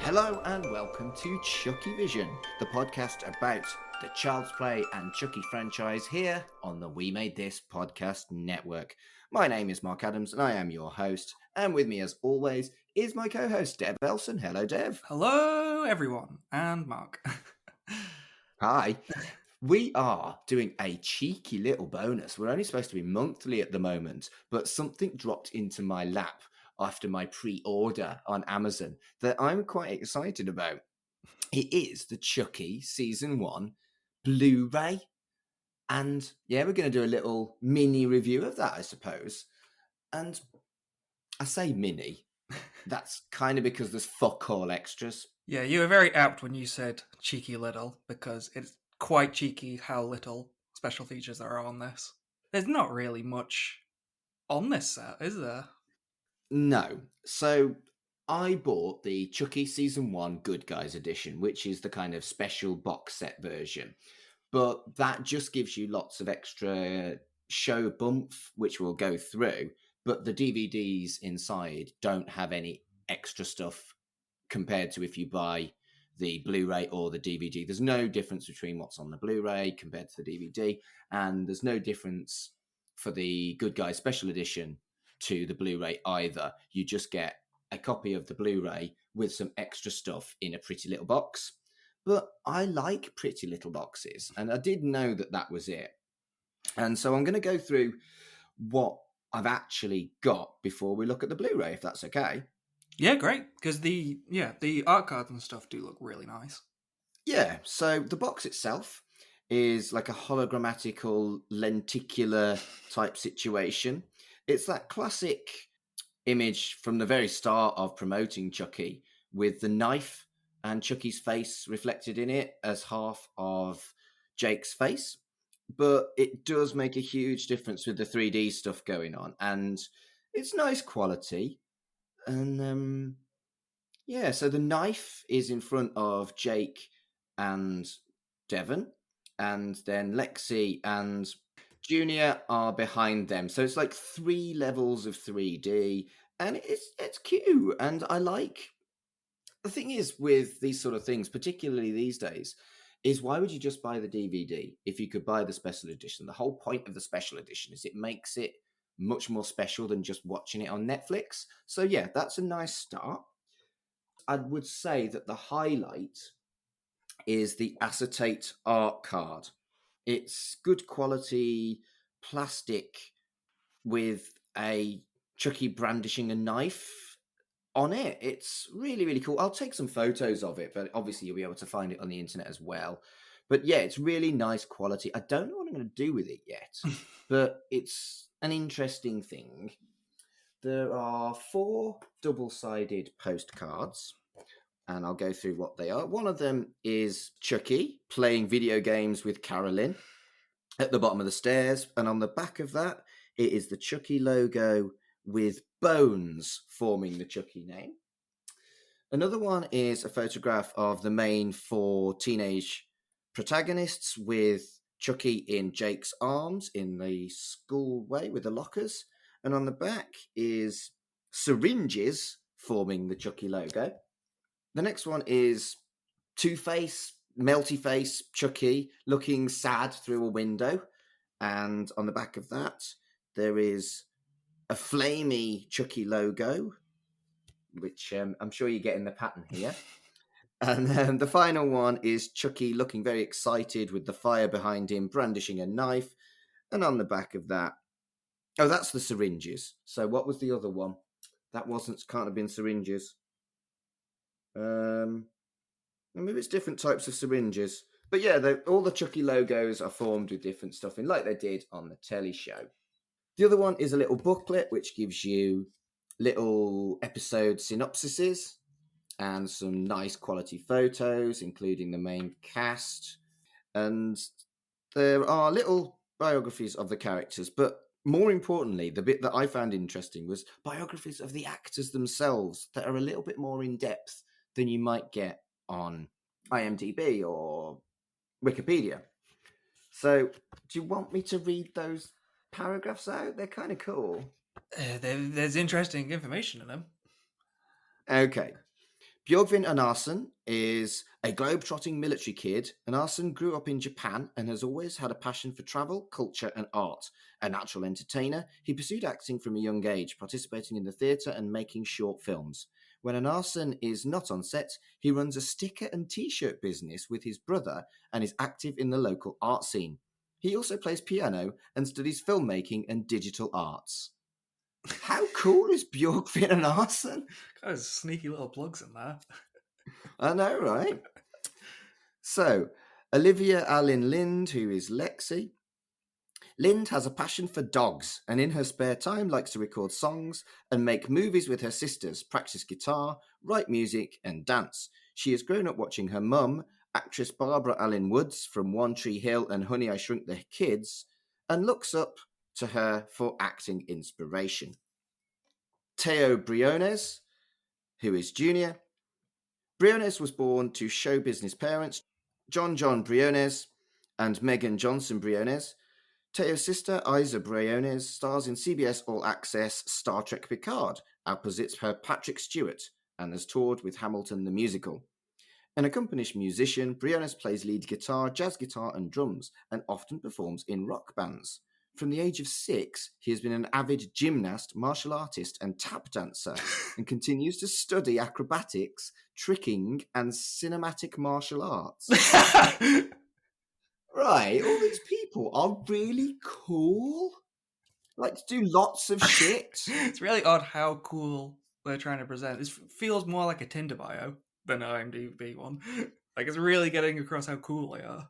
Hello and welcome to CHUCKYVISION, the podcast about the Child's Play and Chucky franchise here on the We Made This podcast network. My name is Mark Adams and I am your host, and with me as always is my co-host Dev Elson. Hello Dev. Hello everyone, and Mark. Hi. We are doing a cheeky little bonus. We're only supposed to be monthly at the moment, but something dropped into my lap after my pre-order on Amazon that I'm quite excited about. It is the Chucky Season 1 Blu-ray. And yeah, we're going to do a little mini review of that, I suppose. And I say mini. That's kind of because there's fuck all extras. Yeah, you were very apt when you said cheeky little, because it's quite cheeky how little special features there are on this. There's not really much on this set, is there? No. So I bought the Chucky Season 1 Good Guys Edition, which is the kind of special box set version. But that just gives you lots of extra show bump, which we'll go through. But the DVDs inside don't have any extra stuff compared to if you buy the Blu-ray or the DVD. There's no difference between what's on the Blu-ray compared to the DVD. And there's no difference for the Good Guys Special Edition to the Blu-ray either. You just get a copy of the Blu-ray with some extra stuff in a pretty little box. But I like pretty little boxes, and I did know that that was it. And so I'm going to go through what I've actually got before we look at the Blu-ray, if that's okay. Yeah, great, because the art cards and stuff do look really nice. Yeah, so the box itself is like a hologrammatical lenticular type situation. It's that classic image from the very start of promoting Chucky with the knife and Chucky's face reflected in it as half of Jake's face. But it does make a huge difference with the 3D stuff going on. And it's nice quality. And yeah, so the knife is in front of Jake and Devon. And then Lexi and Junior are behind them. So it's like 3 levels of 3D. And it's cute. And I like... The thing is with these sort of things, particularly these days, is why would you just buy the DVD if you could buy the special edition? The whole point of the special edition is it makes it much more special than just watching it on Netflix. So yeah, that's a nice start. I would say that the highlight is the acetate art card. It's good quality plastic with a Chucky brandishing a knife on it. It's really, really cool. I'll take some photos of it, but obviously you'll be able to find it on the internet as well. But yeah, it's really nice quality. I don't know what I'm going to do with it yet, but it's an interesting thing. There are 4 double-sided postcards, and I'll go through what they are. One of them is Chucky playing video games with Carolyn at the bottom of the stairs, and on the back of that, it is the Chucky logo with bones forming the Chucky name. Another one is a photograph of the main 4 teenage protagonists with Chucky in Jake's arms in the schoolway with the lockers. And on the back is syringes forming the Chucky logo. The next one is Two-Face, melty face Chucky looking sad through a window. And on the back of that, there is a flamey Chucky logo, which I'm sure you're getting the pattern here. And then the final one is Chucky looking very excited with the fire behind him, brandishing a knife. And on the back of that, oh, that's the syringes. So what was the other one? That can't have been syringes. Maybe it's different types of syringes. But yeah, all the Chucky logos are formed with different stuff in, like they did on the telly show. The other one is a little booklet, which gives you little episode synopsises and some nice quality photos, including the main cast. And there are little biographies of the characters, but more importantly, the bit that I found interesting was biographies of the actors themselves that are a little bit more in depth than you might get on IMDb or Wikipedia. So, do you want me to read those paragraphs out? They're kind of cool. There's interesting information in them. Okay. Björgvin Anarsson is a globe-trotting military kid. Anarsson grew up in Japan and has always had a passion for travel, culture, and art. A natural entertainer, he pursued acting from a young age, participating in the theatre and making short films. When Anarsson is not on set, he runs a sticker and t-shirt business with his brother and is active in the local art scene. He also plays piano and studies filmmaking and digital arts. How cool is Björgvin Anarsson? Guys, sneaky little plugs in there. I know, right? So, Olivia Allen Lind, who is Lexi. Lind has a passion for dogs and in her spare time likes to record songs and make movies with her sisters, practice guitar, write music, and dance. She has grown up watching her mum, actress Barbara Allen Woods from One Tree Hill and Honey, I Shrunk the Kids, and looks up to her for acting inspiration. Teo Briones, who is Junior. Briones was born to show business parents John Briones and Megan Johnson Briones. Teo's sister, Isa Briones, stars in CBS All Access Star Trek Picard, opposite her Patrick Stewart, and has toured with Hamilton the Musical. An accomplished musician, Briones plays lead guitar, jazz guitar, and drums, and often performs in rock bands. From the age of 6, he has been an avid gymnast, martial artist, and tap dancer, and continues to study acrobatics, tricking, and cinematic martial arts. Right, all these people are really cool. Like to do lots of shit. It's really odd how cool they're trying to present. This feels more like a Tinder bio than an IMDb one. Like it's really getting across how cool they are.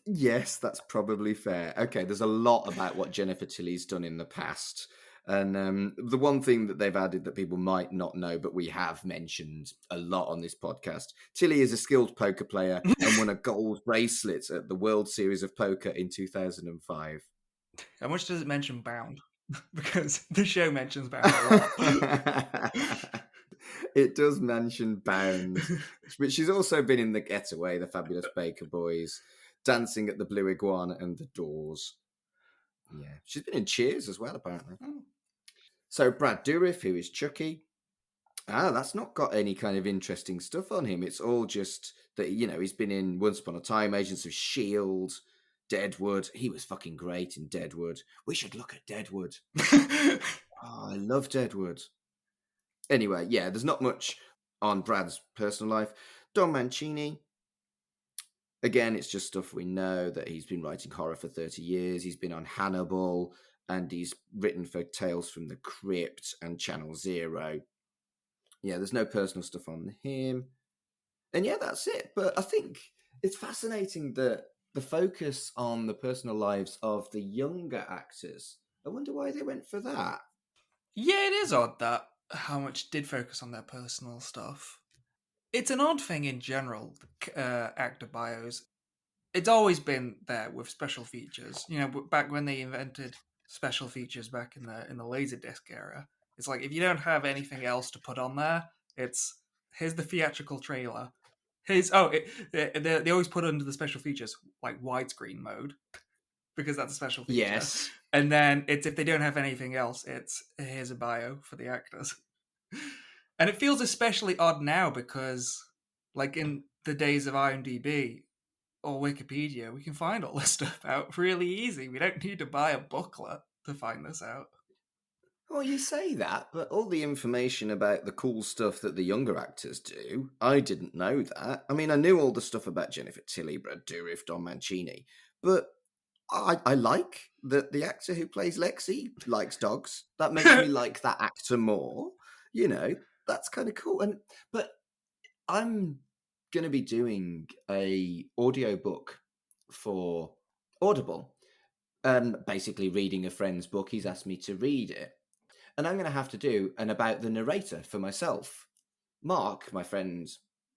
Yes, that's probably fair. Okay, there's a lot about what Jennifer Tilly's done in the past. And the one thing that they've added that people might not know, but we have mentioned a lot on this podcast, Tilly is a skilled poker player and won a gold bracelet at the World Series of Poker in 2005. How much does it mention Bound? Because the show mentions Bound a lot. It does mention Bound, but she's also been in The Getaway, The Fabulous Baker Boys, Dancing at the Blue Iguana, and The Doors. Yeah, she's been in Cheers as well, apparently. Oh. So Brad Dourif, who is Chucky, that's not got any kind of interesting stuff on him. It's all just that, you know, he's been in Once Upon a Time, Agents of S.H.I.E.L.D., Deadwood. He was fucking great in Deadwood. We should look at Deadwood. I love Deadwood. Anyway, yeah, there's not much on Brad's personal life. Don Mancini, again, it's just stuff we know, that he's been writing horror for 30 years. He's been on Hannibal, and he's written for Tales from the Crypt and Channel Zero. Yeah, there's no personal stuff on him. And yeah, that's it. But I think it's fascinating that the focus on the personal lives of the younger actors. I wonder why they went for that. Yeah, it is odd that how much did focus on their personal stuff. It's an odd thing in general, actor bios. It's always been there with special features. You know, back when they invented special features back in the Laserdisc era, it's like if you don't have anything else to put on there, it's here's the theatrical trailer. They always put under the special features like widescreen mode because that's a special feature. Yes. And then it's if they don't have anything else, it's here's a bio for the actors. And it feels especially odd now because, like in the days of IMDb or Wikipedia, we can find all this stuff out really easy. We don't need to buy a booklet to find this out. Well, you say that, but all the information about the cool stuff that the younger actors do, I didn't know that. I mean, I knew all the stuff about Jennifer Tilly, Brad Dourif, Don Mancini, but I like that the actor who plays Lexi likes dogs. That makes me like that actor more. You know, that's kind of cool. But I'm going to be doing a audiobook for Audible, basically reading a friend's book. He's asked me to read it. And I'm going to have to do an about the narrator for myself. Mark, my friend,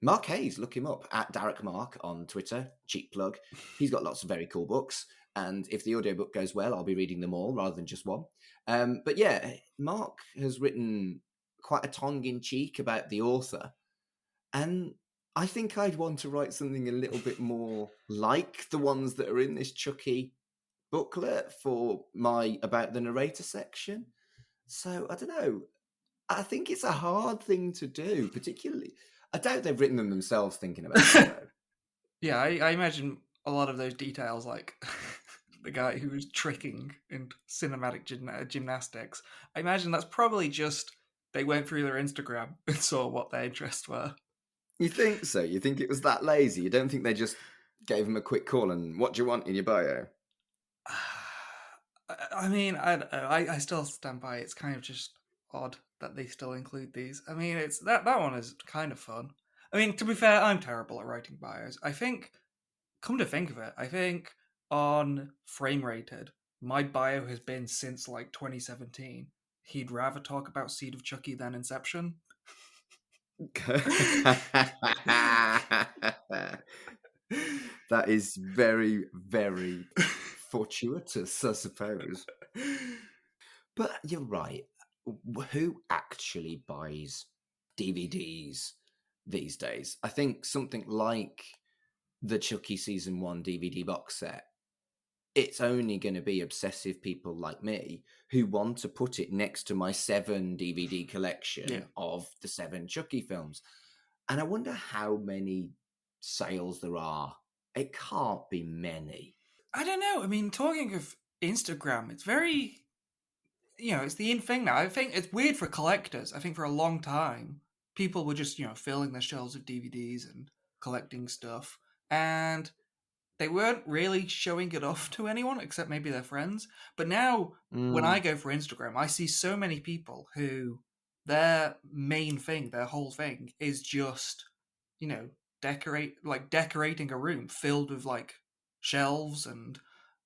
Mark Hayes, look him up at Derek Mark on Twitter, cheap plug. He's got lots of very cool books. And if the audiobook goes well, I'll be reading them all rather than just one. But yeah, Mark has written quite a tongue-in-cheek about the author. And I think I'd want to write something a little bit more like the ones that are in this Chucky booklet for my about the narrator section. So, I don't know. I think it's a hard thing to do, particularly. I doubt they've written them themselves thinking about it, though. Yeah, I imagine a lot of those details, like the guy who was tricking in cinematic gymnastics. I imagine that's probably just they went through their Instagram and saw what their interests were. You think so? You think it was that lazy? You don't think they just gave him a quick call and what do you want in your bio? I mean, I still stand by it's kind of just odd that they still include these. I mean, it's that one is kind of fun. I mean, to be fair, I'm terrible at writing bios. I think, come to think of it, I think on Frame Rated, my bio has been since like 2017. He'd rather talk about Seed of Chucky than Inception. That is very, very fortuitous, I suppose. But you're right. Who actually buys DVDs these days? I think something like the Chucky Season 1 DVD box set, it's only going to be obsessive people like me who want to put it next to my 7 DVD collection of the 7 Chucky films. And I wonder how many sales there are. It can't be many. I don't know. I mean, talking of Instagram, it's very, it's the in thing now. I think it's weird for collectors. I think for a long time, people were just, filling their shelves of DVDs and collecting stuff. And they weren't really showing it off to anyone except maybe their friends. But now, when I go for Instagram, I see so many people who their main thing, their whole thing, is just, decorating a room filled with like shelves and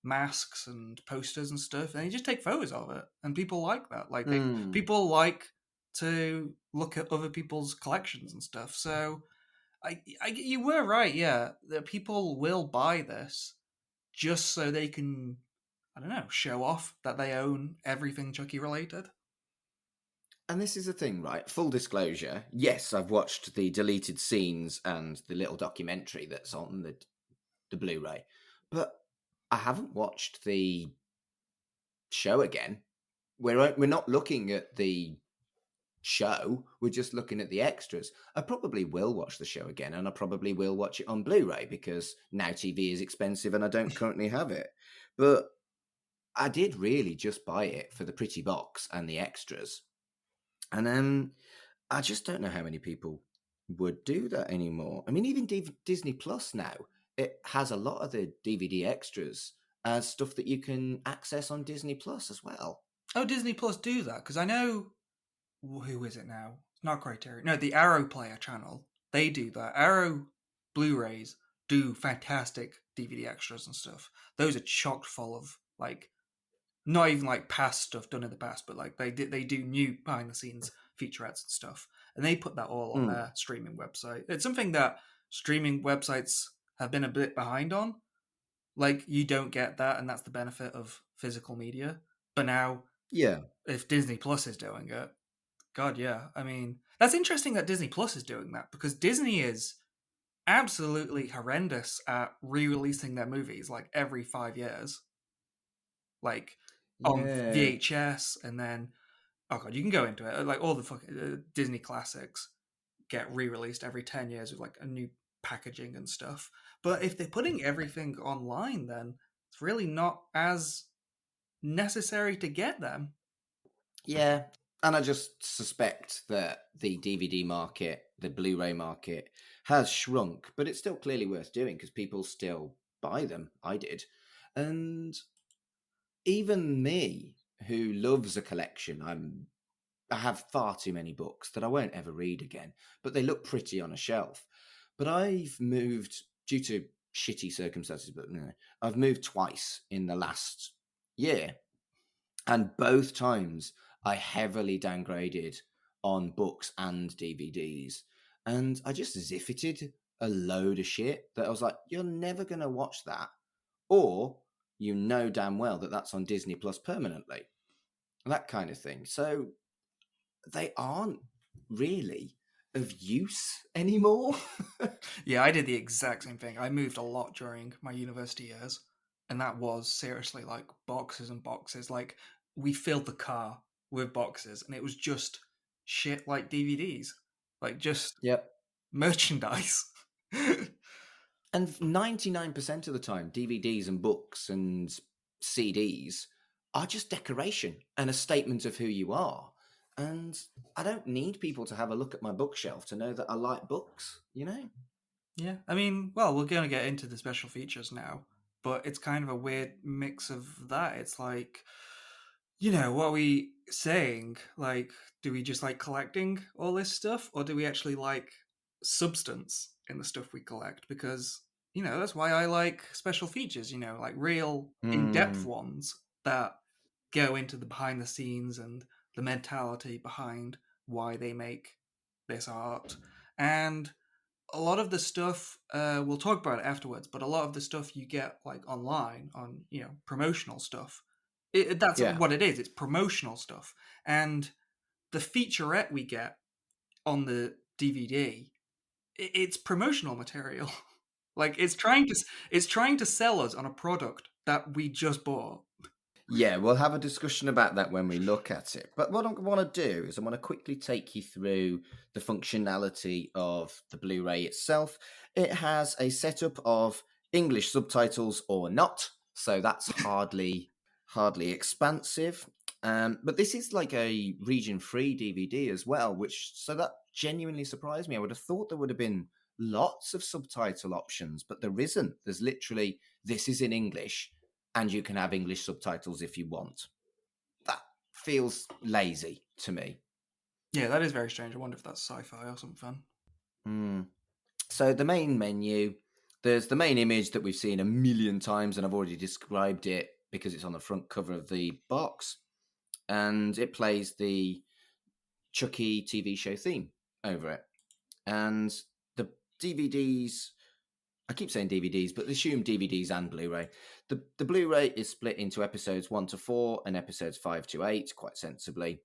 masks and posters and stuff, and they just take photos of it. And people like that. Like people like to look at other people's collections and stuff. So you were right, yeah. That people will buy this just so they can, I don't know, show off that they own everything Chucky related. And this is the thing, right? Full disclosure. Yes, I've watched the deleted scenes and the little documentary that's on the Blu-ray, but I haven't watched the show again. We're not looking at the show, we're just looking at the extras. I probably will watch the show again, and I probably will watch it on Blu-ray because now TV is expensive and I don't currently have it. But I did really just buy it for the pretty box and the extras. And I just don't know how many people would do that anymore. I mean, even Disney Plus now, it has a lot of the DVD extras as stuff that you can access on Disney Plus as well. Oh, Disney Plus do that? Because I know, who is it now? It's not Criterion. No, the Arrow Player channel. They do that. Arrow Blu-rays do fantastic DVD extras and stuff. Those are chock full of like, not even like past stuff done in the past, but like they do new behind the scenes featurettes and stuff, and they put that all on their streaming website. It's something that streaming websites have been a bit behind on. Like, you don't get that, and that's the benefit of physical media. But now, if Disney Plus is doing it, God, yeah. I mean, that's interesting that Disney Plus is doing that, because Disney is absolutely horrendous at re-releasing their movies like every 5 years. Like, on VHS, and then, oh god, you can go into it. Like, all the fucking Disney classics get re-released every 10 years with like a new packaging and stuff. But if they're putting everything online, then it's really not as necessary to get them. Yeah, and I just suspect that the DVD market, the Blu-ray market, has shrunk, but it's still clearly worth doing because people still buy them. I did. And even me, who loves a collection, I have far too many books that I won't ever read again, but they look pretty on a shelf. But I've moved due to shitty circumstances, but I've moved twice in the last year. And both times I heavily downgraded on books and DVDs. And I just ziffited a load of shit that I was like, you're never going to watch that. Or you know damn well that that's on Disney Plus permanently. That kind of thing. So they aren't really of use anymore. Yeah, I did the exact same thing. I moved a lot during my university years, and that was seriously like boxes and boxes. Like, we filled the car with boxes, and it was just shit like DVDs, like just Yep. merchandise. And 99% of the time, DVDs and books and CDs are just decoration and a statement of who you are. And I don't need people to have a look at my bookshelf to know that I like books, you know? Yeah, I mean, well, we're going to get into the special features now, but it's kind of a weird mix of that. It's like, what are we saying? Like, do we just like collecting all this stuff, or do we actually like substance in the stuff we collect? Because, that's why I like special features, like real in-depth Hmm. ones that go into the behind the scenes and the mentality behind why they make this art. And a lot of the stuff, we'll talk about it afterwards, but a lot of the stuff you get like online on, promotional stuff, that's Yeah. what it is. It's promotional stuff. And the featurette we get on the DVD, it's promotional material. Like it's trying to sell us on a product that we just bought. Yeah, we'll have a discussion about that when we look at it. But what I want to do is I want to quickly take you through the functionality of the Blu-ray itself. It has a setup of English subtitles or not, so that's hardly expansive. But this is like a region-free DVD as well, so that genuinely surprised me. I would have thought there would have been lots of subtitle options, but there isn't. There's literally, this is in English, and you can have English subtitles if you want. That feels lazy to me. Yeah, that is very strange. I wonder if that's sci-fi or something. So the main menu, there's the main image that we've seen a million times, and I've already described it because it's on the front cover of the box, and it plays the Chucky TV show theme over it. And the DVDs, I keep saying DVDs, but assume DVDs and Blu-ray. The Blu-ray is split into episodes 1 to 4 and episodes 5 to 8, quite sensibly.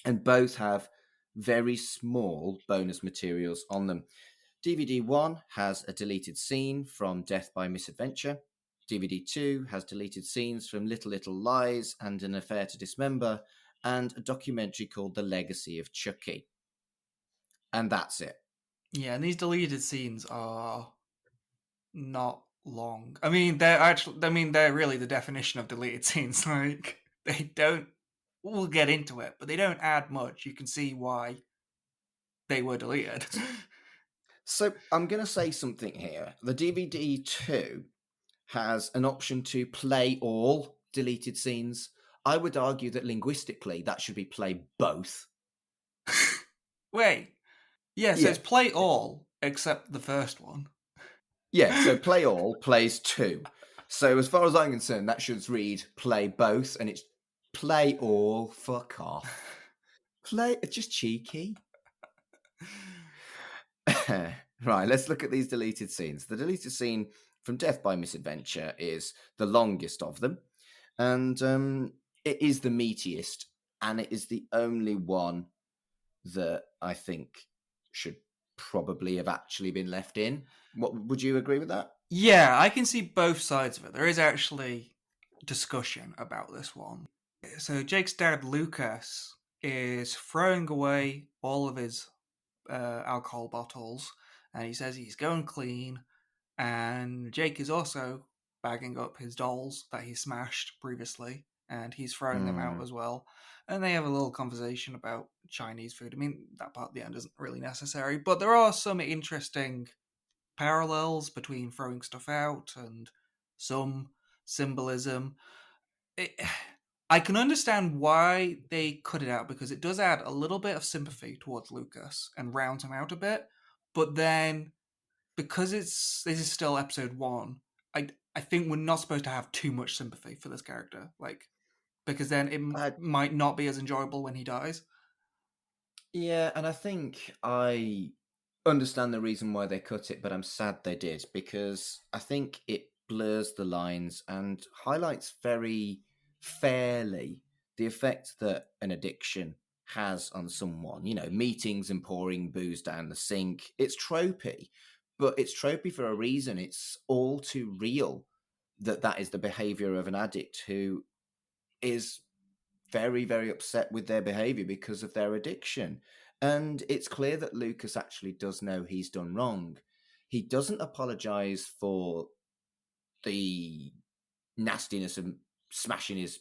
And both have very small bonus materials on them. DVD 1 has a deleted scene from Death by Misadventure. DVD 2 has deleted scenes from Little Little Lies and An Affair to Dismember, and a documentary called The Legacy of Chucky. And that's it. Yeah, and these deleted scenes are not long. I mean, they're really the definition of deleted scenes. Like, they don't, we'll get into it, but they don't add much. You can see why they were deleted. So I'm going to say something here. The DVD 2 has an option to play all deleted scenes. I would argue that linguistically that should be play both. Wait. Yeah, so it's play all except the first one. Yeah, so play all plays 2. So as far as I'm concerned, that should read play both, and it's play all. Fuck off. Play, it's just cheeky. Right, let's look at these deleted scenes. The deleted scene from Death by Misadventure is the longest of them, and it is the meatiest, and it is the only one that I think should probably have actually been left in. What would you agree with that? Yeah, I can see both sides of it. There is actually discussion about this one. So Jake's dad, Lucas, is throwing away all of his alcohol bottles, and he says he's going clean. And Jake is also bagging up his dolls that he smashed previously, and he's throwing them out as well. And they have a little conversation about Chinese food. I mean, that part at the end isn't really necessary, but there are some interesting parallels between throwing stuff out and some symbolism. I can understand why they cut it out, because it does add a little bit of sympathy towards Lucas and rounds him out a bit. But then, because this is still episode 1, I think we're not supposed to have too much sympathy for this character, like, because then it might not be as enjoyable when he dies. Yeah, and I think I understand the reason why they cut it, but I'm sad they did, because I think it blurs the lines and highlights very fairly the effect that an addiction has on someone. You know, meetings and pouring booze down the sink. It's tropey, but it's tropey for a reason. It's all too real that is the behavior of an addict who is very, very upset with their behavior because of their addiction. And it's clear that Lucas actually does know he's done wrong. He doesn't apologize for the nastiness of smashing his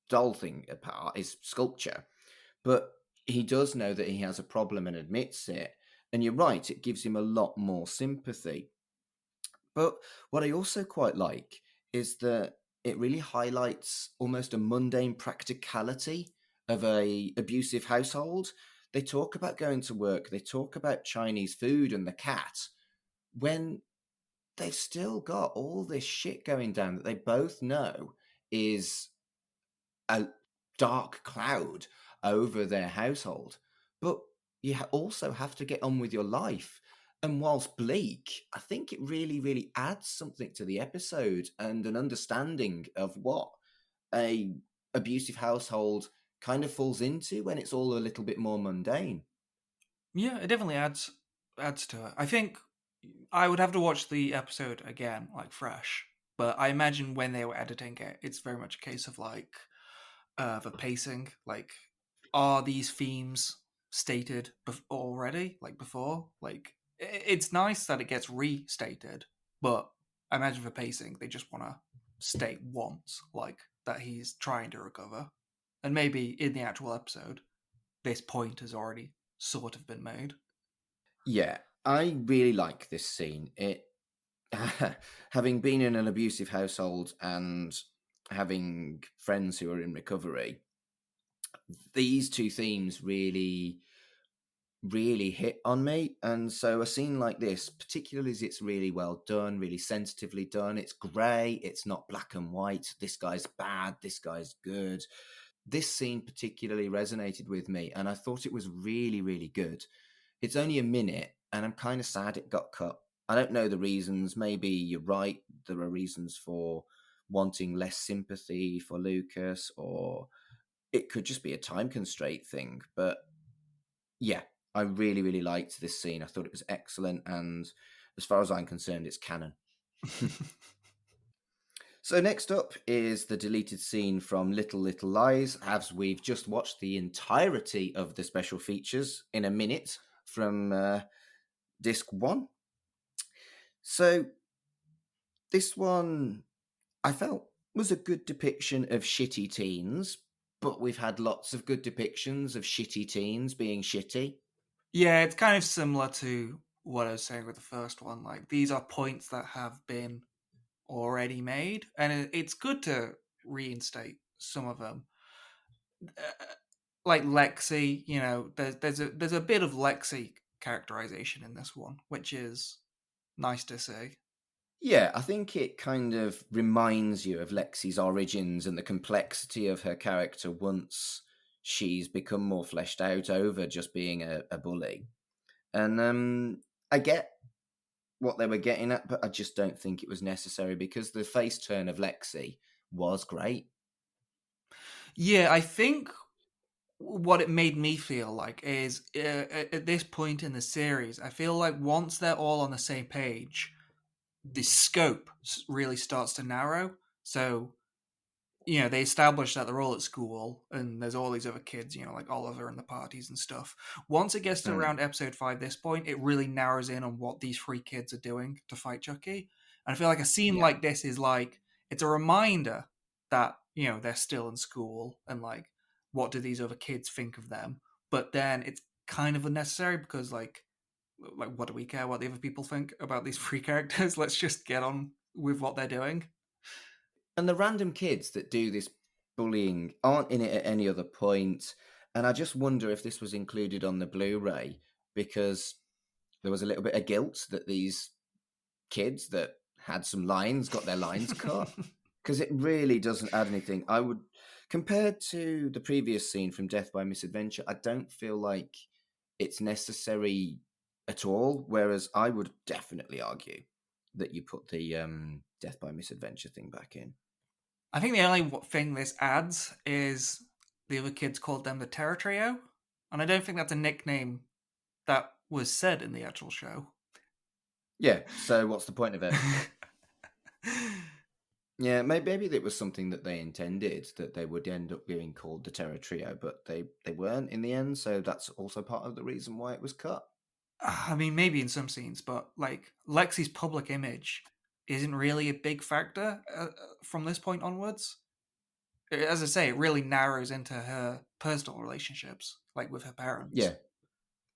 doll thing apart, his sculpture, but he does know that he has a problem and admits it. And you're right, it gives him a lot more sympathy. But what I also quite like is that it really highlights almost a mundane practicality of a abusive household. They talk about going to work, they talk about Chinese food and the cat, when they've still got all this shit going down that they both know is a dark cloud over their household. But you also have to get on with your life. And whilst bleak, I think it really, really adds something to the episode and an understanding of what a abusive household kind of falls into when it's all a little bit more mundane. Yeah, it definitely adds to it. I think I would have to watch the episode again, like fresh. But I imagine when they were editing it, it's very much a case of like the pacing. Like, are these themes stated already, like before? Like, it's nice that it gets restated, but I imagine for pacing, they just want to state once, like that he's trying to recover, and maybe in the actual episode, this point has already sort of been made. Yeah, I really like this scene. It having been in an abusive household and having friends who are in recovery, these two themes really really hit on me. And so a scene like this, particularly as it's really well done, really sensitively done, it's grey, it's not black and white, this guy's bad, this guy's good. This scene particularly resonated with me, and I thought it was really, really good. It's only a minute, and I'm kind of sad it got cut. I don't know the reasons. Maybe you're right. There are reasons for wanting less sympathy for Lucas, or it could just be a time constraint thing. But yeah, I really, really liked this scene. I thought it was excellent, and as far as I'm concerned, it's canon. So next up is the deleted scene from Little Little Lies, as we've just watched the entirety of the special features in a minute from disc 1. So this one, I felt, was a good depiction of shitty teens, but we've had lots of good depictions of shitty teens being shitty. Yeah, it's kind of similar to what I was saying with the first one. Like, these are points that have been already made, and it's good to reinstate some of them. Like Lexi, there's a bit of Lexi characterization in this one, which is nice to see. Yeah, I think it kind of reminds you of Lexi's origins and the complexity of her character once she's become more fleshed out over just being a bully. And I get what they were getting at, but I just don't think it was necessary because the face turn of Lexi was great. Yeah, I think what it made me feel like is at this point in the series, I feel like once they're all on the same page, the scope really starts to narrow. So, they establish that they're all at school and there's all these other kids, like Oliver and the parties and stuff. Once it gets to around episode 5, this point, it really narrows in on what these 3 kids are doing to fight Chucky. And I feel like a scene like this is like, it's a reminder that, they're still in school and like, what do these other kids think of them? But then it's kind of unnecessary because like what do we care what the other people think about these 3 characters? Let's just get on with what they're doing. And the random kids that do this bullying aren't in it at any other point. And I just wonder if this was included on the Blu-ray because there was a little bit of guilt that these kids that had some lines got their lines cut. Because it really doesn't add anything. I would, compared to the previous scene from Death by Misadventure, I don't feel like it's necessary at all. Whereas I would definitely argue that you put the Death by Misadventure thing back in. I think the only thing this adds is the other kids called them the Terror Trio, and I don't think that's a nickname that was said in the actual show. Yeah, so what's the point of it? Yeah, maybe it was something that they intended, that they would end up being called the Terror Trio, but they weren't in the end, so that's also part of the reason why it was cut. I mean, maybe in some scenes, but like Lexi's public image isn't really a big factor from this point onwards. As I say, it really narrows into her personal relationships, like with her parents. Yeah,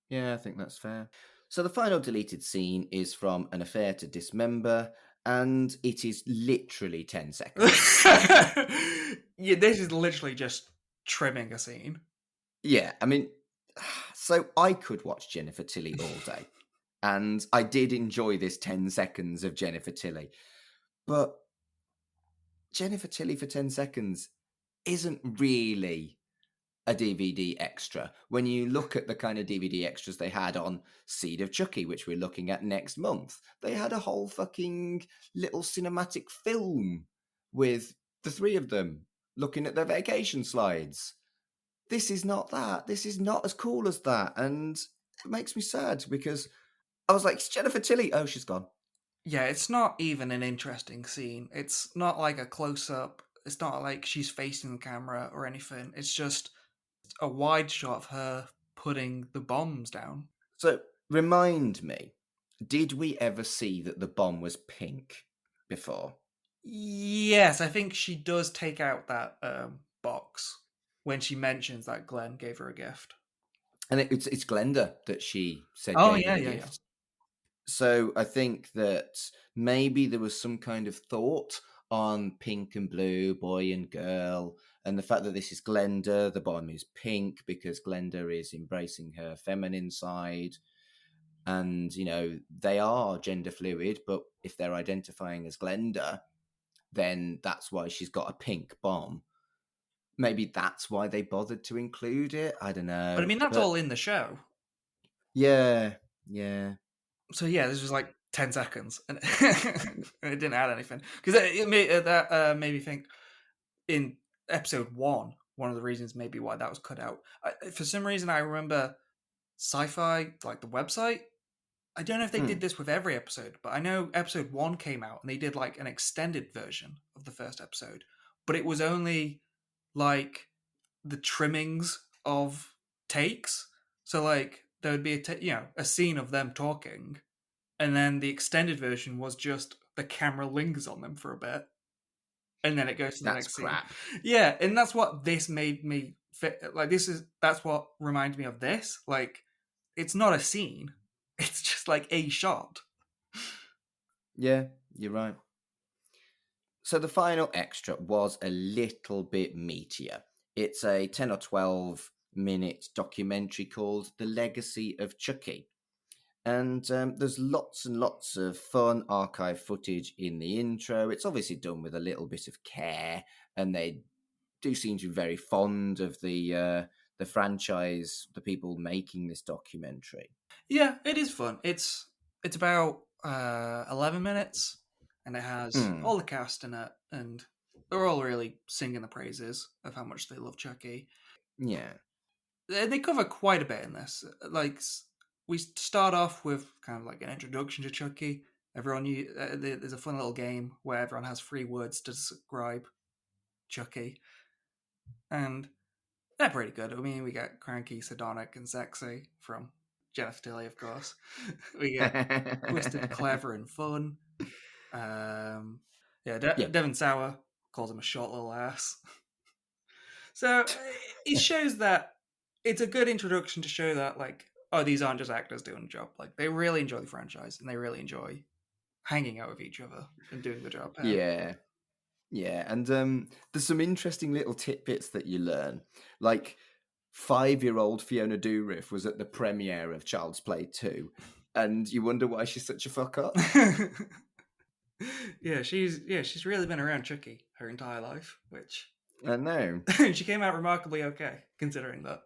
yeah, I think that's fair. So the final deleted scene is from An Affair to Dismember, and it is literally 10 seconds. Yeah, this is literally just trimming a scene. Yeah, I mean, so I could watch Jennifer Tilly all day, and I did enjoy this 10 seconds of Jennifer Tilly, but Jennifer Tilly for 10 seconds isn't really a DVD extra. When you look at the kind of DVD extras they had on Seed of Chucky, which we're looking at next month, they had a whole fucking little cinematic film with the three of them looking at their vacation slides. This is not that. This is not as cool as that. And it makes me sad because I was like, it's Jennifer Tilly. Oh, she's gone. Yeah, it's not even an interesting scene. It's not like a close up. It's not like she's facing the camera or anything. It's just a wide shot of her putting the bombs down. So remind me, did we ever see that the bomb was pink before? Yes, I think she does take out that box when she mentions that Glenn gave her a gift. And it's Glenda that she said Oh, gave her yeah, the yeah, gift. So I think that maybe there was some kind of thought on pink and blue, boy and girl, and the fact that this is Glenda, the bomb is pink because Glenda is embracing her feminine side. And, you know, they are gender fluid, but if they're identifying as Glenda, then that's why she's got a pink bomb. Maybe that's why they bothered to include it. I don't know. But I mean, that's But all in the show. yeah, yeah. So yeah, this was like 10 seconds, and it didn't add anything because that made me think. In episode one of the reasons maybe why that was cut out. For some reason, I remember Sci-Fi, like the website. I don't know if they did this with every episode, but I know episode one came out and they did like an extended version of the first episode, but it was only like the trimmings of takes. So like there would be a scene of them talking, and then the extended version was just the camera lingers on them for a bit, and then it goes to the That's next scene. crap. Yeah, and that's what this made me fit. Like that's what reminds me of this. Like it's not a scene; it's just like a shot. Yeah, you're right. So the final extra was a little bit meatier. It's a 10 or 12-minute documentary called The Legacy of Chucky. And there's lots and lots of fun archive footage in the intro. It's obviously done with a little bit of care, and they do seem to be very fond of the franchise, the people making this documentary. Yeah, it is fun. It's about 11 minutes, and it has all the cast in it, and they're all really singing the praises of how much they love Chucky. Yeah. They cover quite a bit in this. Like we start off with kind of like an introduction to Chucky. Everyone, there's a fun little game where everyone has 3 words to describe Chucky, and they're pretty good. I mean, we get cranky, sardonic, and sexy from Jennifer Tilly, of course. We get twisted, clever, and fun. Devon Sauer calls him a short little ass. So it shows that it's a good introduction to show that, like, oh, these aren't just actors doing a job. Like, they really enjoy the franchise, and they really enjoy hanging out with each other and doing the job. Yeah. Yeah, and there's some interesting little tidbits that you learn. Like, 5-year-old Fiona Dourif was at the premiere of Child's Play 2, and you wonder why she's such a fuck up. she's really been around Chucky her entire life, which I know. she came out remarkably okay, considering that.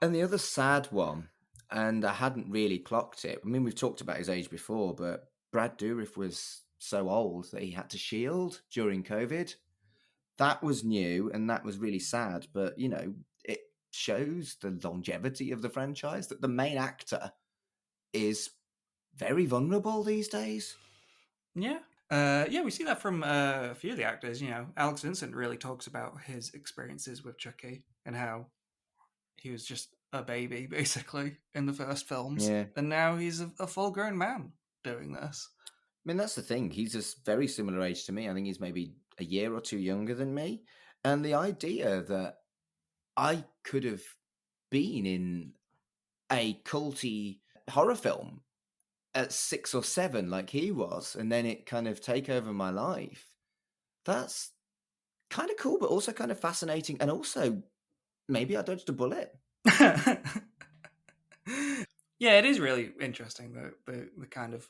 And the other sad one, and I hadn't really clocked it. I mean, we've talked about his age before, but Brad Dourif was so old that he had to shield during COVID. That was new, and that was really sad. But, you know, it shows the longevity of the franchise, that the main actor is very vulnerable these days. Yeah. Yeah, we see that from a few of the actors. You know, Alex Vincent really talks about his experiences with Chucky and how he was just a baby, basically, in the first films. Yeah. And now he's a full grown man doing this. I mean, that's the thing. He's a very similar age to me. I think he's maybe a year or two younger than me. And the idea that I could have been in a culty horror film at 6 or 7, like he was, and then it kind of take over my life. That's kind of cool, but also kind of fascinating. And also, maybe I dodged a bullet. Yeah, it is really interesting the kind of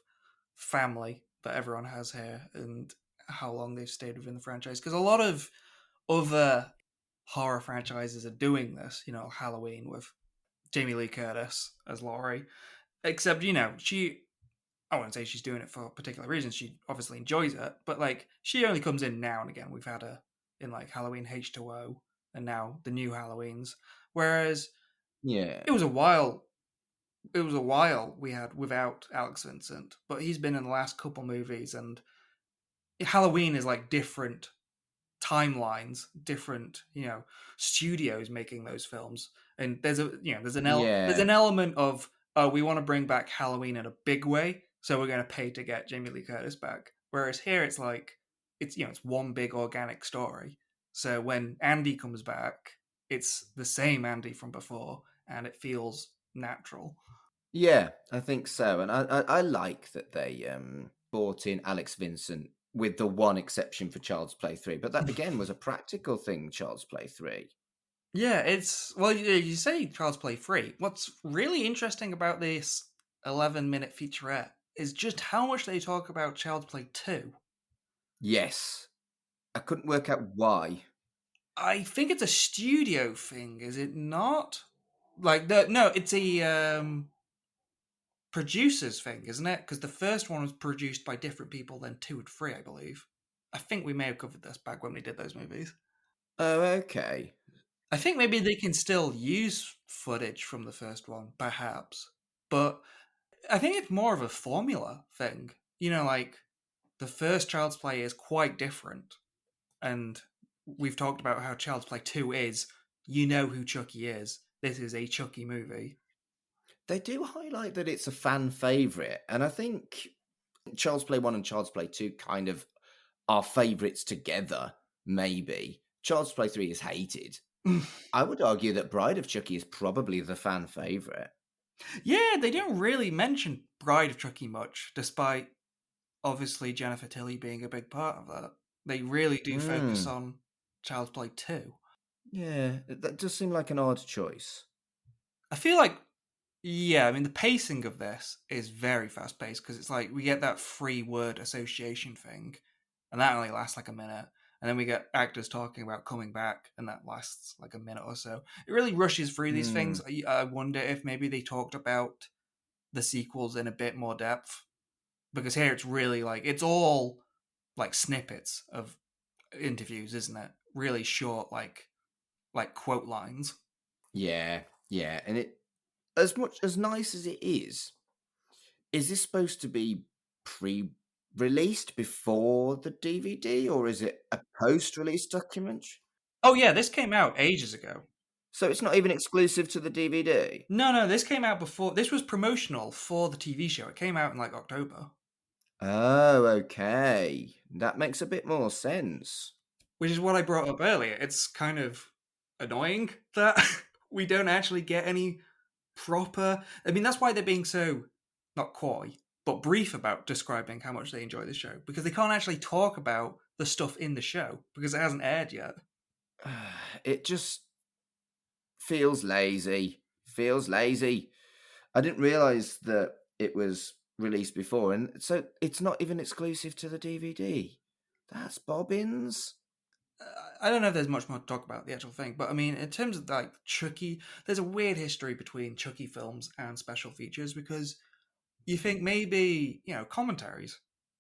family that everyone has here and how long they've stayed within the franchise. Because a lot of other horror franchises are doing this. You know, Halloween with Jamie Lee Curtis as Laurie. Except, you know, I wouldn't say she's doing it for particular reasons. She obviously enjoys it, but like she only comes in now and again. We've had her in like Halloween H2O and now the new Halloweens. Whereas Yeah. it was a while we had without Alex Vincent, but he's been in the last couple movies, and Halloween is like different timelines, different, you know, studios making those films. And there's Yeah. an element of, oh, we want to bring back Halloween in a big way, so we're going to pay to get Jamie Lee Curtis back. Whereas here it's like it's one big organic story. So when Andy comes back, it's the same Andy from before, and it feels natural. Yeah, I think so. And I like that they brought in Alex Vincent with the one exception for Child's Play 3. But that, again, was a practical thing, Child's Play 3. Yeah, it's well, you say Child's Play 3. What's really interesting about this 11-minute featurette is just how much they talk about Child's Play 2. Yes. I couldn't work out why. I think it's a studio thing, is it not? No, it's a producers thing, isn't it? Because the first one was produced by different people than 2 and 3, I believe. I think we may have covered this back when we did those movies. Oh, okay. I think maybe they can still use footage from the first one, perhaps. But I think it's more of a formula thing. You know, like the first Child's Play is quite different. And we've talked about how Child's Play 2 is, you know who Chucky is. This is a Chucky movie. They do highlight that it's a fan favourite. And I think Child's Play 1 and Child's Play 2 kind of are favourites together, maybe. Child's Play 3 is hated. I would argue that Bride of Chucky is probably the fan favourite. Yeah, they don't really mention Bride of Chucky much, despite obviously Jennifer Tilly being a big part of that. They really do focus on Child's Play 2. Yeah, that does seem like an odd choice. I feel like, yeah, I mean, the pacing of this is very fast paced because it's like we get that 3-word association thing, and that only lasts like a minute. And then we get actors talking about coming back, and that lasts like a minute or so. It really rushes through these things. I wonder if maybe they talked about the sequels in a bit more depth, because here it's really like it's all like snippets of interviews, isn't it? Really short, like quote lines. Yeah, yeah, and it, as much as nice as it is this supposed to be pre-released before the DVD, or is it a post-release documentary? Oh yeah, this came out ages ago. So it's not even exclusive to the DVD? No, this came out before. This was promotional for the TV show. It came out in like October. Oh, okay. That makes a bit more sense. Which is what I brought up earlier. It's kind of annoying that we don't actually get any proper. I mean, that's why they're being so, not coy, but brief about describing how much they enjoy the show, because they can't actually talk about the stuff in the show because it hasn't aired yet. It just feels lazy. Feels lazy. I didn't realize that it was released before, and so it's not even exclusive to the DVD. That's bobbins. I don't know if there's much more to talk about the actual thing, but I mean, in terms of like Chucky, there's a weird history between Chucky films and special features because you think maybe, you know, commentaries,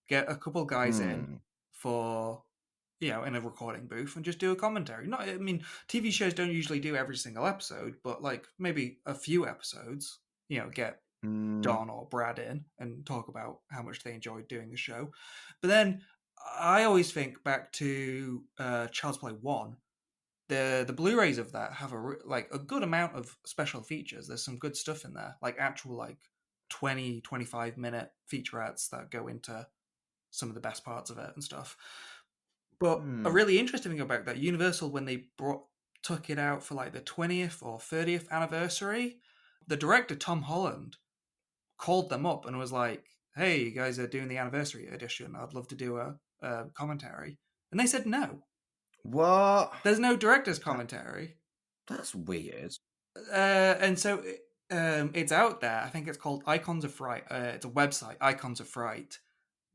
get a couple guys in for, you know, in a recording booth and just do a commentary. Not, I mean, TV shows don't usually do every single episode, but like maybe a few episodes, you know, get Mm. Don or Brad in and talk about how much they enjoyed doing the show. But then I always think back to Child's Play 1. The Blu-rays of that have a good amount of special features. There's some good stuff in there, like actual 20-25 minute featurettes that go into some of the best parts of it and stuff. But a Mm. really interesting thing about that, Universal, when they took it out for like the 20th or 30th anniversary, the director Tom Holland called them up and was like, "Hey, you guys are doing the anniversary edition. I'd love to do a commentary." And they said no. What? There's no director's That, commentary. that's weird. And so it's out there. I think it's called Icons of Fright. It's a website, Icons of Fright.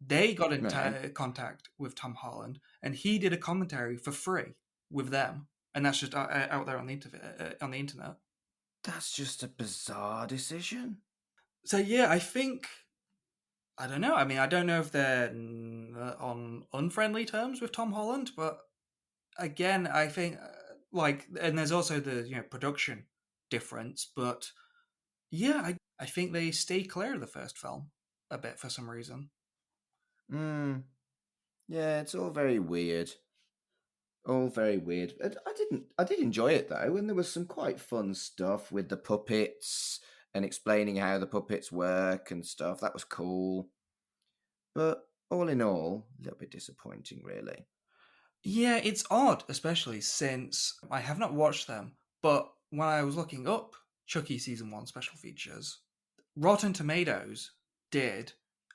They got in Right. contact with Tom Holland, and he did a commentary for free with them, and that's just out there on the internet. That's just a bizarre decision. So yeah, I don't know. I mean, I don't know if they're on unfriendly terms with Tom Holland, but again, I think and there's also the production difference, but yeah, I think they stay clear of the first film a bit for some reason. Yeah, it's all very weird. All very weird. I did enjoy it though, and there was some quite fun stuff with the puppets and explaining how the puppets work and stuff. That was cool. But all in all, a little bit disappointing, really. Yeah, it's odd, especially since I have not watched them, but when I was looking up Chucky Season 1 special features, Rotten Tomatoes did,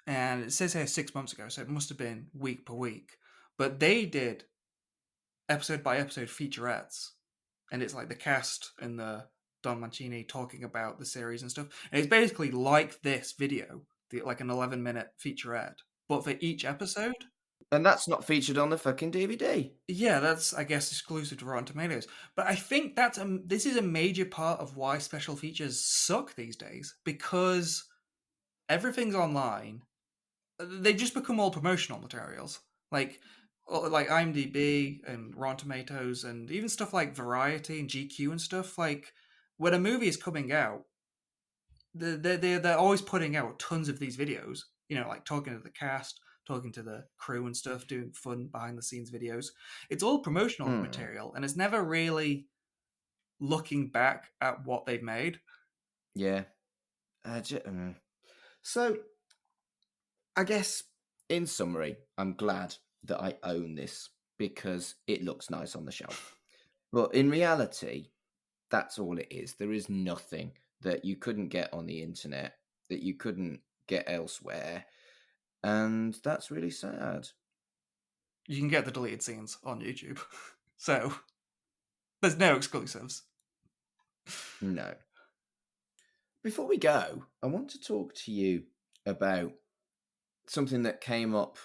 and it says here 6 months ago, so it must have been week per week, but they did episode by episode featurettes, and it's like the cast and the Don Mancini talking about the series and stuff. And it's basically like this video, like an 11-minute featurette, but for each episode. And that's not featured on the fucking DVD. Yeah, that's, I guess, exclusive to Rotten Tomatoes. But I think this is a major part of why special features suck these days, because everything's online. They just become all promotional materials. Like IMDb and Rotten Tomatoes and even stuff like Variety and GQ and stuff. Like, when a movie is coming out, they're always putting out tons of these videos. Like talking to the cast, talking to the crew and stuff, doing fun behind the scenes videos. It's all promotional material, and it's never really looking back at what they've made. Yeah. So, I guess in summary, I'm glad that I own this because it looks nice on the shelf. But in reality, that's all it is. There is nothing that you couldn't get on the internet, that you couldn't get elsewhere. And that's really sad. You can get the deleted scenes on YouTube. So there's no exclusives. No. Before we go, I want to talk to you about something that came up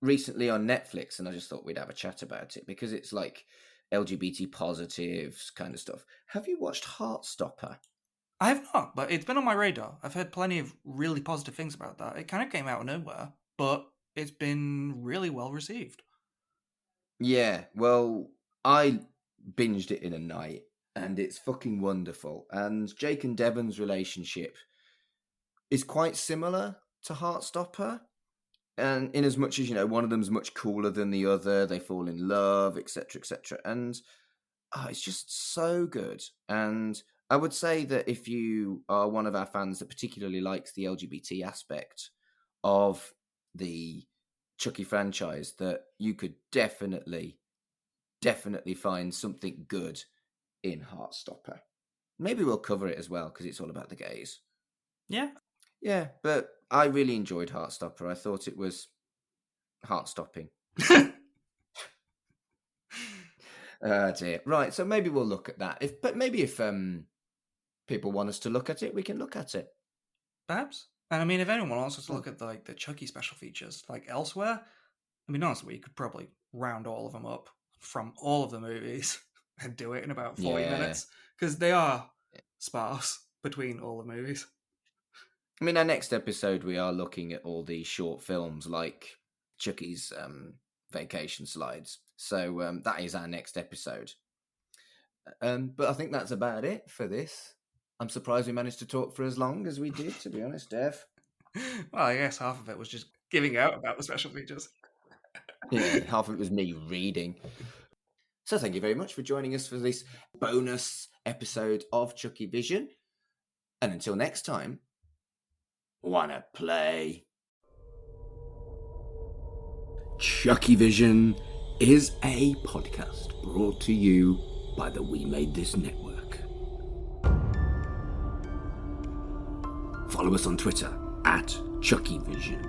recently on Netflix, and I just thought we'd have a chat about it because it's like LGBT positives kind of stuff. Have you watched Heartstopper? I have not, but it's been on my radar. I've heard plenty of really positive things about that. It kind of came out of nowhere, but it's been really well received. Yeah, well, I binged it in a night, and it's fucking wonderful. And Jake and Devon's relationship is quite similar to Heartstopper. And in as much as, one of them's much cooler than the other, they fall in love, etc., etc. And it's just so good. And I would say that if you are one of our fans that particularly likes the LGBT aspect of the Chucky franchise, that you could definitely find something good in Heartstopper. Maybe we'll cover it as well because it's all about the gays. Yeah. Yeah, but I really enjoyed Heartstopper. I thought it was heart-stopping. Dear. Right, so maybe we'll look at that. If people want us to look at it, we can look at it. Perhaps. And I mean, if anyone wants us to look at the Chucky special features, like elsewhere, I mean, honestly, we could probably round all of them up from all of the movies and do it in about 40 minutes, because they are sparse between all the movies. I mean, our next episode, we are looking at all the short films like Chucky's vacation slides. So that is our next episode. But I think that's about it for this. I'm surprised we managed to talk for as long as we did, to be honest, Dev. Well, I guess half of it was just giving out about the special features. Yeah, half of it was me reading. So thank you very much for joining us for this bonus episode of Chucky Vision. And until next time, wanna play? Chucky Vision is a podcast brought to you by the We Made This network. Follow us on Twitter at CHUCKYVISION.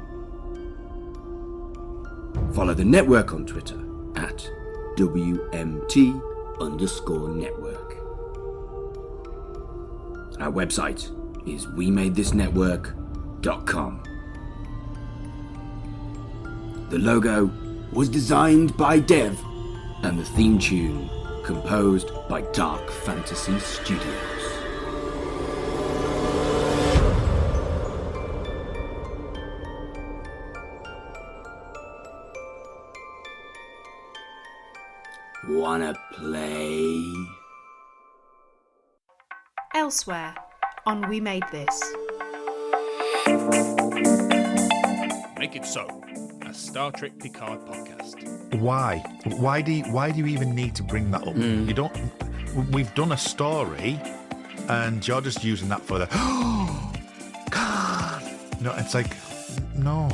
Follow the network on Twitter at WMT_network. Our website is WeMadeThisNetwork.com. The logo was designed by Dev, and the theme tune composed by Dark Fantasy Studios. Wanna play? Elsewhere on We Made This. Make It So, a Star Trek Picard podcast. Why? Why do you even need to bring that up? You don't. We've done a story, and you're just using that for the. Oh God! No, it's like, no.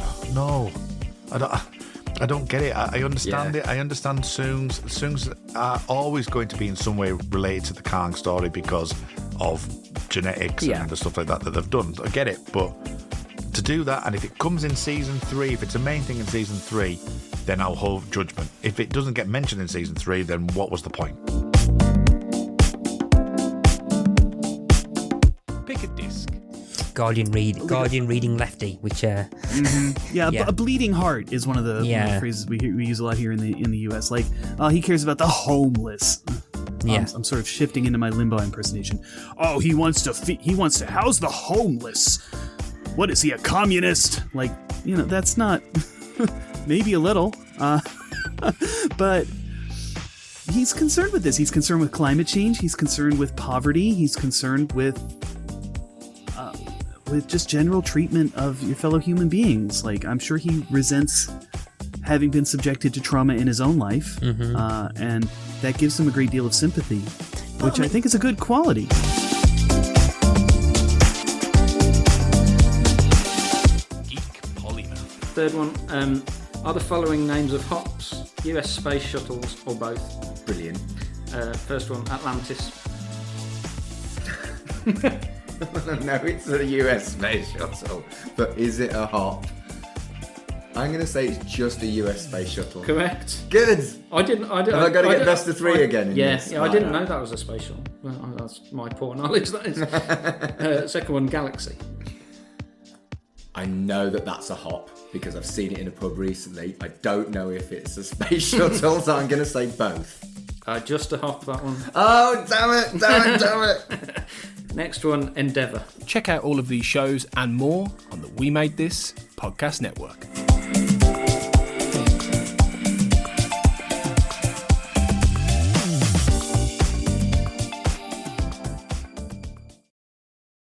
I don't get it. I understand it. I understand Soongs are always going to be in some way related to the Kang story because of genetics and the stuff like that they've done. I get it, but to do that, and if it comes in season 3, if it's a main thing in season 3, then I'll hold judgment. If it doesn't get mentioned in season 3, then what was the point? Pick a disc. Guardian reading lefty, which A bleeding heart is one of the phrases we use a lot here in the US. Like, he cares about the homeless. Yeah. I'm sort of shifting into my Limbo impersonation. Oh, he wants to house the homeless. What is he, a communist? Like, that's not. Maybe a little, but he's concerned with this. He's concerned with climate change. He's concerned with poverty. He's concerned with just general treatment of your fellow human beings. Like, I'm sure he resents having been subjected to trauma in his own life, and that gives him a great deal of sympathy, which I think is a good quality. Geek Polymath. Third one, are the following names of hops, US space shuttles, or both? Brilliant. First one, Atlantis. No, it's a US space shuttle, but is it a hop? I'm going to say it's just a US space shuttle. Correct. Good! I didn't. Have I got to get best of 3 again? Yeah, I didn't know that was a space shuttle. Well, that's my poor knowledge, that is. Second one, Galaxy. I know that that's a hop because I've seen it in a pub recently. I don't know if it's a space shuttle, so I'm going to say both. Just a hop, that one. Oh, damn it. Next one, Endeavour. Check out all of these shows and more on the We Made This podcast network.